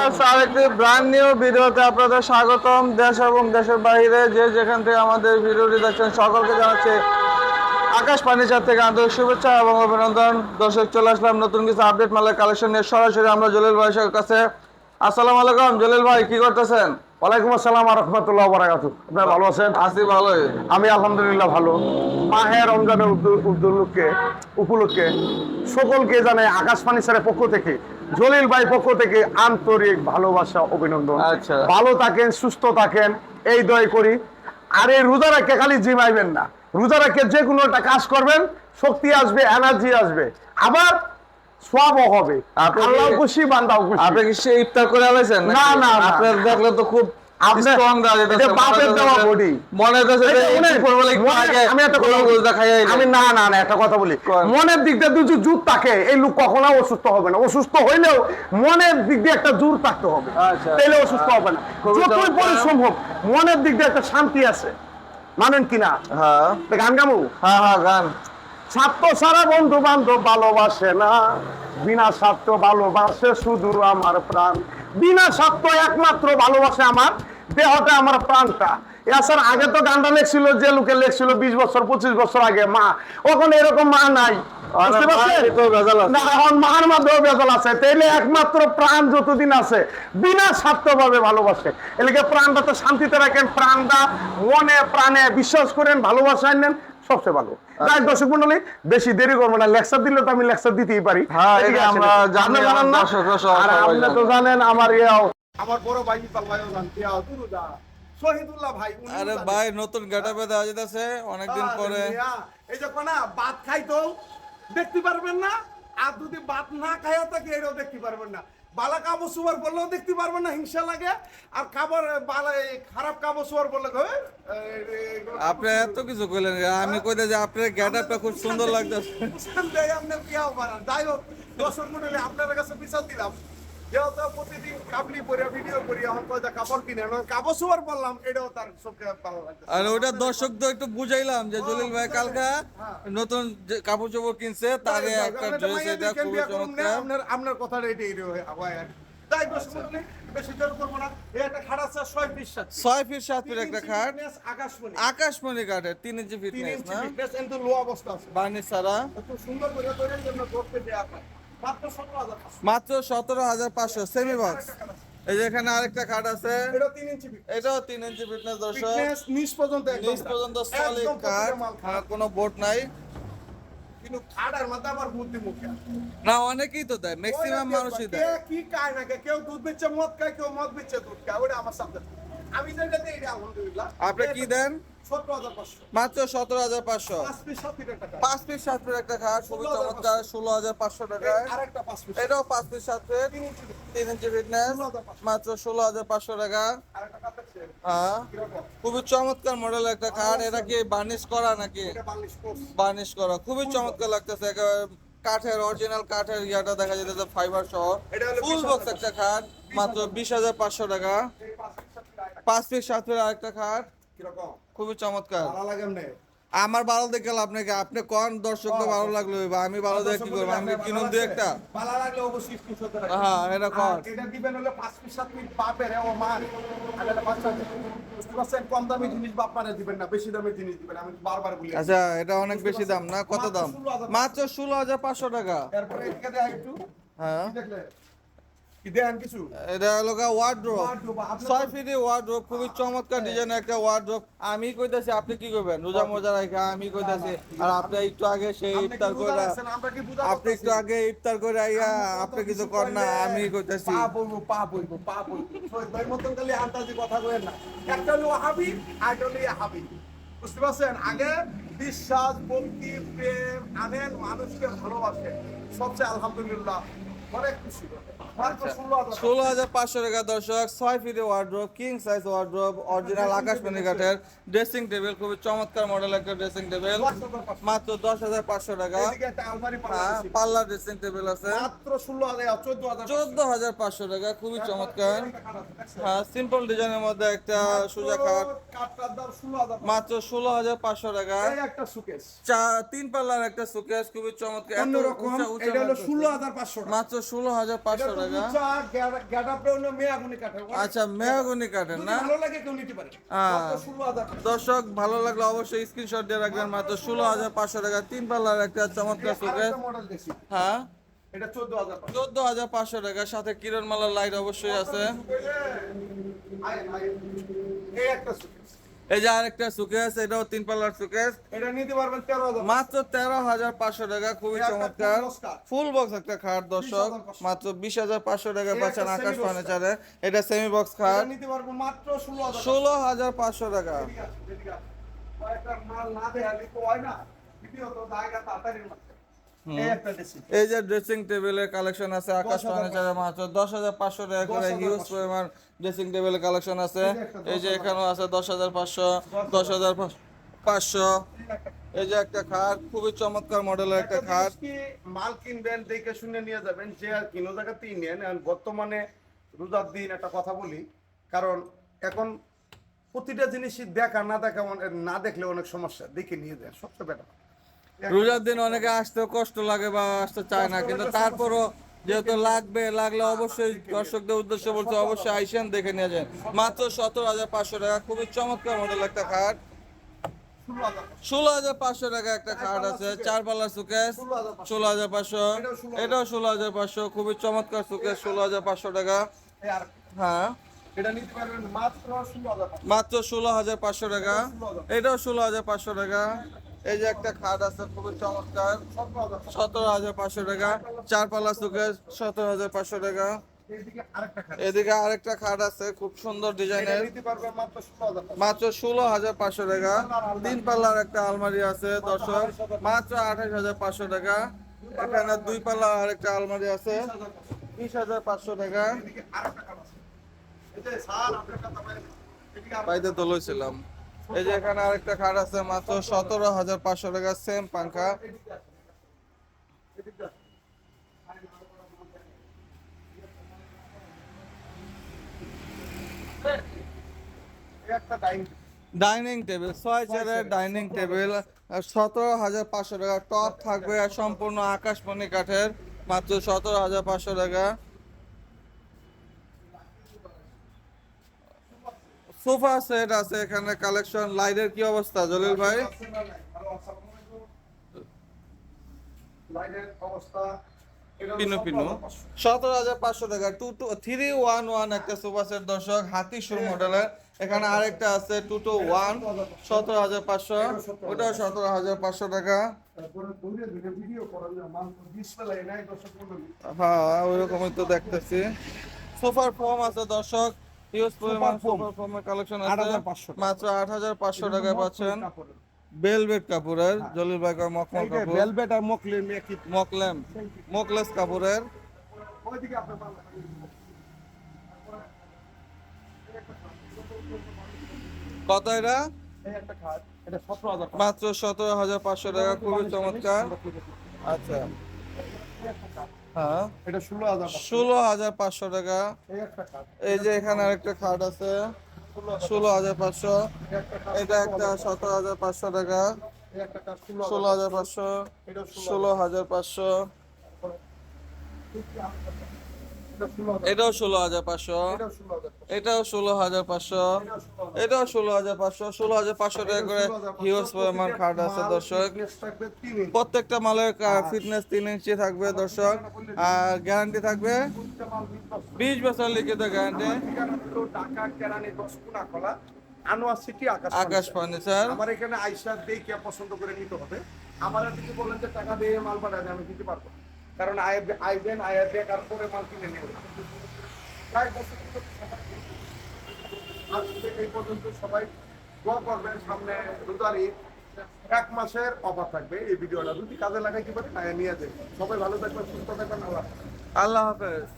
Viewers, আরেকটি brand new ভিডিওতে আপনাদের স্বাগতম। দেশ এবং দেশের বাইরে যে যেখান থেকে আমাদের ভিডিওটি দেখছেন সকলকে জানাচ্ছি আকাশ ফার্নিচার থেকে আন্তরিক শুভেচ্ছা এবং অভিনন্দন। দর্শক, চলে আসলাম নতুন কিছু আপডেট মালের কালেকশন নিয়ে সরাসরি আমরা জলিল ভাইয়ের কাছে। আসসালামু আলাইকুম জলিল ভাই, কি করতেছেন? ওয়ালাইকুম আসসালাম ওয়া রাহমাতুল্লাহি ওয়া বারাকাতুহু। আপনারা ভালো আছেন? আছি ভালোই। আমি আলহামদুলিল্লাহ ভালো। মাহে রমজানের উপলক্ষে সকলকে জানাই আকাশ ফার্নিচারের পক্ষ থেকে, জলিল ভাই পক্ষ থেকে আন্তরিক ভালোবাসা, অভিনন্দন। আচ্ছা। ভালো থাকেন, সুস্থ থাকেন, এই দয় করি। আর এই রোজা রাখে খালি জিমাইবেন না, রোজা রাখে যে কোনো একটা কাজ করবেন, শক্তি আসবে, এনার্জি আসবে, আবার সওয়াবও হবে। আল্লাহ খুশি, বান্দাও খুশি। আপনি কি সে ইফতার করে আলাইছেন? না, না, না। আপনার দেখলে তো খুব আপনার- স্ট্রং দাঁড়িয়ে এটা বাপের দেওয়া body। মনে হচ্ছে যে আমি একটা কথা বলি, আমি না না না একটা কথা বলি, মনের দিক দিয়ে দুটো জোর থাকে, এই লোক কখনো অসুস্থ হবে না। অসুস্থ হইলেও মনের দিক দিয়ে একটা জোর থাকতে হবে, আচ্ছা। তাইলে অসুস্থ হবে না। যতই পরিশ্রম হোক, মনের দিক দিয়ে একটা শান্তি আছে, মানেন কিনা? হ্যাঁ গান গামু, হ্যাঁ হ্যাঁ গান। স্বার্থ সারা বন্ধু বান্ধব ভালোবাসে না, বিনা স্বার্থ ভালোবাসে শুধু আমার প্রাণ। বিনা স্বার্থ একমাত্র ভালোবাসে আমার দেহটা, আমার প্রাণটা। এছাড়া আগে তো গানটা লেখছিল, যে লোকে লেখছিল 20 বছর 25 বছর আগে, মা ওখানে এরকম মা নাই, বুঝতে পারছেন? না, এখন মার মধ্যেও বেজাল আছে। তাইলে একমাত্র প্রাণ যতদিন আছে বিনা স্বার্থ ভাবে ভালোবাসে, এলাকে প্রাণটা তো শান্তিতে রাখেন, প্রাণটা মনে প্রাণে বিশ্বাস করেন, ভালোবাসায় নেন, সবচেয়ে ভালো। যাই দর্শক মন্ডলী, বেশি দেরি করবো না, লেকচার দিলে তো আমি লেকচার দিতেই পারি। হ্যাঁ, এদিকে এটা আসেন। আমরা জানি, আপনি জানেন না? দর্শকরা সবাই আর আপনি জানে। তো জানেন আমার আমার বড় ভাই ইকবাল ভাইও জানতে দুরুদা শহীদুল্লাহ ভাই, উনি আরে জানেন। ভাই, নতুন গেটআপে দেওয়া যেতেছে অনেকদিন পরে। এই যখন ভাত খাইতো দেখতে পারবেন না, আর যদি ভাত না খাইয়া থাকে এটাও দেখতে পারবেন না। বালা কাবো সুয়ার বললেও দেখতে পারবেন না, হিংসা লাগে। আর খাবার বালা খারাপ কাবো সুয়ার বললে আপনি এত কিছু কইলেন, আমি কইতে যে আপনার গেটআপটা খুব সুন্দর লাগতেছে। আপনার কি আবার যাই হোক, দর্শক মন্ডলী আপনার কাছে বিচার দিলাম, যেহেতু প্রতিদিন কাবলি পরে ভিডিও করি, এখন কয়টা কাপড় কিনে কাপড় সুয়ার বললাম, এটাও তার সবকে ভালো লাগছে। আর ওটা দর্শকদের একটু বুঝাইলাম যে জলিল ভাই কালকা নতুন যে কাপড় চোপড় কিনছে, তার একটা ড্রেস, এটা খুব চমৎকার। আপনার কথাটা এটাই হয় আর তাই দর্শক মন্ডলী বেশি জোর করবো না। এই একটা খাট আছে 6 ফিট 6 ফিট 7 ফিট একটা খাট, আকাশমণি আকাশমণি কাঠের 3 ইঞ্চি 3 ফিটনেস ইঞ্চি না, ফিটনেস, কিন্তু লো অবস্থা আছে, বার্নিশ ছাড়া। খুব সুন্দর করে তৈরির জন্য করতে দেয়া হয় মাত্র 17,500। মাত্র 17,500 সেমি বক্স। এই যে এখানে আরেকটা খাট আছে, এটা 3 ইঞ্চি ফিটনেস, এটাও 3 ইঞ্চি ফিটনেস দর্শক। নিচ পর্যন্ত একদম নিচ পর্যন্ত সলিড একদম কাঠ, প্রতিটা মাল খাট। কোনো বোর্ড নাই। কিন্তু খাটার মধ্যে আবার বুদ্ধি মুখে না, অনেকেই তো দেয়, ম্যাক্সিমাম মানুষই দেয়। কি খায় না, কেউ দুধ বেচে মদ খায়, কেউ মদ বেচে দুধ খায়, ওটা আমার সাবজেক্ট। আমি যেটা দিই এটা আলহামদুলিল্লাহ। আপনি কি দেন? 17,500 মাত্র 17,500। 5 পিস 7 ফিট টাকা। 5 পিস 7 ফিট একটা খাট, খুবই চমৎকার, 16,500 টাকায়। আরেকটা 5 পিস, এটাও 5 পিস 7 ফিট 3 ইঞ্চি ফিটনেস, মাত্র 16,500 টাকা। আরেকটা কাপড় ছেড়ে হ্যাঁ, কিরকম? খুবই চমৎকার মডেল একটা খাট। এটা কি বার্নিশ করা নাকি? এটা বালিশ কোর্স। বার্নিশ করা, খুবই চমৎকার লাগতেছে। একেবারে কাঠের, অরিজিনাল কাঠের ইয়াটা দেখা যেতেছে, ফাইবার সহ। এটা হলো ফুল বক্স একটা খাট, মাত্র 20,500 টাকা। এই 5 পিস 7 ফিট 5 পিস 7 ফিট আরেকটা খাট, কিরকম? খুবই চমৎকার। ভালো লাগে এমনি? আমার ভালো দেখে লাভ নাকি, আপনি কোন দর্শককে ভালো লাগলো, বা আমি ভালো দেখে কি করবো? আমি কিনুন দুই একটা। ভালো লাগলে অবশ্যই স্ক্রিনশট রাখবেন। হ্যাঁ, এটা কোন? এটা দিবেন হলো 5 পিস 7 পিস বাপের ও মার। আর এটা বাচ্চাদের। বুঝতে পারছেন? কম দামি জিনিস বাপ মারে দিবেন না, বেশি দামি জিনিস দিবেন। আমি বারবার বলি। আচ্ছা, এটা অনেক বেশি দাম না? কত দাম? মাত্র 16,500 টাকা। এরপরে এদিকে দেখ একটু। হ্যাঁ, কি দেখলে? কি দেখেন কিছু? এটা হলো ওয়ার্ড্রোব, Wardrobe, আপনার 6 ফিটের ওয়ার্ড্রোব, খুবই চমৎকার ডিজাইনের একটা ওয়ার্ড্রোব। আমি কইতাছি, আপনি কি করবেন? রোজা মোজা রাখা আমি কইতাছি, আর আপনি একটু আগে সেই আপনি ইফতার কি করে, বুঝা রাখছেন? আমরা কি বুঝা আপনি একটু আগে ইফতার করে আইয়া আপনি কিছু কর না, আমি কইতাছি। পা বলবো। ভাই মতন খালি আন্দাজি কথা কইেন না। একটা হলো হাবি, আর একটা হলো হাবি। বুঝতে পারছেন? আগে বিশ্বাস, ভক্তি, প্রেম আনেন, মানুষকে ভালোবাসেন। সবচেয়ে আলহামদুলিল্লাহ অনেক খুশি। মাত্র 16,000 16,500 টাকা দর্শক, 6 ফিটের wardrobe, king size wardrobe, original আকাশমণি কাঠের ড্রেসিং টেবিল, খুবই চমৎকার মডেল একটা ড্রেসিং টেবিল, মাত্র 10,500 টাকা। এদিকে একটা আলমারি পাল্লা হ্যাঁ, দিছি। পাল্লা ড্রেসিং টেবিল আছে, মাত্র 16,000 14,000 14,500 টাকা, খুবই চমৎকার। হ্যাঁ, সিম্পল ডিজাইনের মধ্যে একটা সোজা খাট, কাঠটার দাম 16,000 মাত্র 16,500 টাকা। এই একটা সুকেস 3 পাল্লার একটা সুকেস, খুবই চমৎকার, এত অন্যরকম। উঁচা উঁচা এটা হলো মাত্র। 16,500 টাকা। মাত্র 16,500 এটা তো টাকা। গেটআপটা হলো মেয়াগুনি কাঠের। আচ্ছা মেহগনি কাঠের যদি না? ভালো লাগে কেউ নিতে পারে। মাত্র 16,000 টাকা। দর্শক ভালো লাগলে অবশ্যই স্ক্রিনশট দিয়ে রাখবেন। মাত্র 16,500 টাকা 3 পাল্লার একটা চমৎকার শোকেস। আরেকটা মডেল দেখছি। হ্যাঁ এটা 14,000 টাকা। 14,500 টাকা, সাথে কিরণমালার লাইট অবশ্যই আছে। এই একটা suitcase। এই যে আরেকটা সুকেস, এটাও 3 পাল্লার সুকেস, এটা নিতে পারবেন 13,000 মাত্র 13,500 টাকা, খুবই চমৎকার ফুল বক্স একটা খাট। দর্শক 20,500 মাত্র 20,500 টাকা এই পাচ্ছেন একটা আকাশ semi box ফার্নিচারে। এটা সেমি বক্স এটা খাট নিতে পারবেন মাত্র 16,000 টাকা। 16,500 টাকা। কয়েকটা মাল না দেখালে তো হয় না। ভিডিও তো জায়গা তাড়াতাড়ি মারছে। এই একটা দেখছি। এই যে ড্রেসিং টেবিলের কালেকশন আছে আকাশ 10,500 ফার্নিচারে, মাত্র 10,500 টাকা করে 10,500 হিউজ পরিমাণ ড্রেসিং টেবিলের কালেকশন আছে। এই যে একটা এই যে এখানেও আছে 10,500, 10,500। এই যে একটা খাট, খুবই চমৎকার মডেলের একটা খাট। জিনিস কি মাল কিনবেন দেখে শুনে নিয়ে যাবেন, যে আর কিনো জায়গাতেই নেন। এখন বর্তমানে রোজার দিন একটা কথা বলি, কারণ এখন প্রতিটা জিনিসই দেখা না দেখা না দেখলে অনেক সমস্যা, দেখে নিয়ে যায় সবচেয়ে বেটার। রোজার দিন অনেকে আসতে কষ্ট লাগে বা আসতে চায় না, কিন্তু তারপরও যেহেতু লাগলে অবশ্যই দর্শকদের উদ্দেশ্যে বলতে অবশ্যই আইসেন দেখে নিয়ে যান। মাত্র 17,500 টাকা, খুবই চমৎকার মডেল একটা খাট। 16,500 টাকা একটা খাট আছে, 4 পাল্লার সুকেস 16,500। এটাও 16,500, খুবই চমৎকার সুকেস 16,500 টাকা। আর হ্যাঁ এটা নিতে পারবেন মাত্র 16,000 টাকা। মাত্র 16,500 টাকা, এটাও 16,500 টাকা। এই যে একটা খাট আছে খুবই চমৎকার 17,500 টাকা, 4 পাল্লা সুকেস 17,500 টাকা। এইদিকে আরেকটা খাট। এদিকে আরেকটা খাট আছে খুব সুন্দর এটা ডিজাইনের, নিতে পারবেন মাত্র 16,000 টাকা। মাত্র 16,500 টাকা। 3 পাল্লার একটা আলমারি আছে দর্শক, মাত্র 28,500 টাকা। এখানে 2 পাল্লার আরেকটা আলমারি আছে 20,500 টাকা। এদিকে আরেকটা খাট আছে। এই যে স্যার আপনার কথা বলেন। এদিকে পাইতে তো লইছিলাম। এই যে এখানে আরেকটা খাট আছে মাত্র 17,500 টাকা, সেম পাঙ্খা। এদিকে একটা ডাইনিং ডাইনিং টেবিল 6 চেয়ারের ডাইনিং টেবিল 17,500 টাকা, টপ থাকবে আর সম্পূর্ণ আকাশমণি কাঠের, মাত্র 17,500 টাকা। সোফা সেট আছে এখানে কালেকশন। লাইটের কি অবস্থা জলিল ভাই? লাইটের অবস্থা এটা পিনু পিনু 17,500 টাকা। 3-1-1 একটা সোফা সেট দর্শক, হাতি সুর মডেলের। এখানে আরেকটা আছে 2-2-1 17,500, ওটাও 17,500 টাকা। তারপরে দূরে দূরে ভিডিও করা যায়, মান ডিসপ্লে নাই দর্শক বন্ধু। হ্যাঁ ওইরকমই তো দেখতেছি। সোফার ফর্ম আছে দর্শক, হিউজ পরিমাণ সোফার ফর্মের কালেকশন আছে, 8,500 মাত্র 8,500 টাকায় পাচ্ছেন। ভেলভেট কাপড়ের, জলিল ভাই কয় মখমল কাপড়, ভেলভেট আর মকলিন একই। মকলেস কাপড়ের। ওইদিকে আপনি পাবেন। কত এটা? এই একটা খাট, এটা 17,000 টাকা। মাত্র 17,500 টাকা, খুবই চমৎকার। আচ্ছা হ্যাঁ এটা 16,000 টাকা। 16,500 টাকা। এই একটা খাট, এই যে এখানে আরেকটা খাট আছে 16,500, এই একটা খাট, এটা একটা 17,500 টাকা, এই একটা খাট 16,000 16,500, এটা 16,500, এটা 16,000 এটাও 16,500, এটা 16,000 এটাও 16,500, এটাও 16,500, 16,500 টাকা করে হিউজ পরিমাণ খাট আছে দর্শক। প্রত্যেকটা মালের ফিটনেস 3 ইঞ্চি থাকবে দর্শক, আর গ্যারান্টি থাকবে 20 বছর লিখিত গ্যারান্টি। ঢাকা কেরানি 10 কোনাকলা আনোয়ার সিটি আকাশ ফার্নিচার। আমার এখানে আইসা দেখে পছন্দ করে নিতে হবে। আমার যদি বলেন যে টাকা দিয়ে মাল পাঠাবে, আমি দিতে পারবো, কারণ আইবেন আয়া দেখার পরে মাল কিনে নেবেন। আজকে এই পর্যন্ত সবাই দোয়া করবেন, সামনে রোজার ঈদ, 1 মাসের অফার থাকবে। এই ভিডিওটা যদি কাজে লাগাইতে পারে নিয়ে যাবে। সবাই ভালো থাকবেন, সুস্থ থাকবেন, আল্লাহ হাফেজ। আল্লাহ হাফেজ।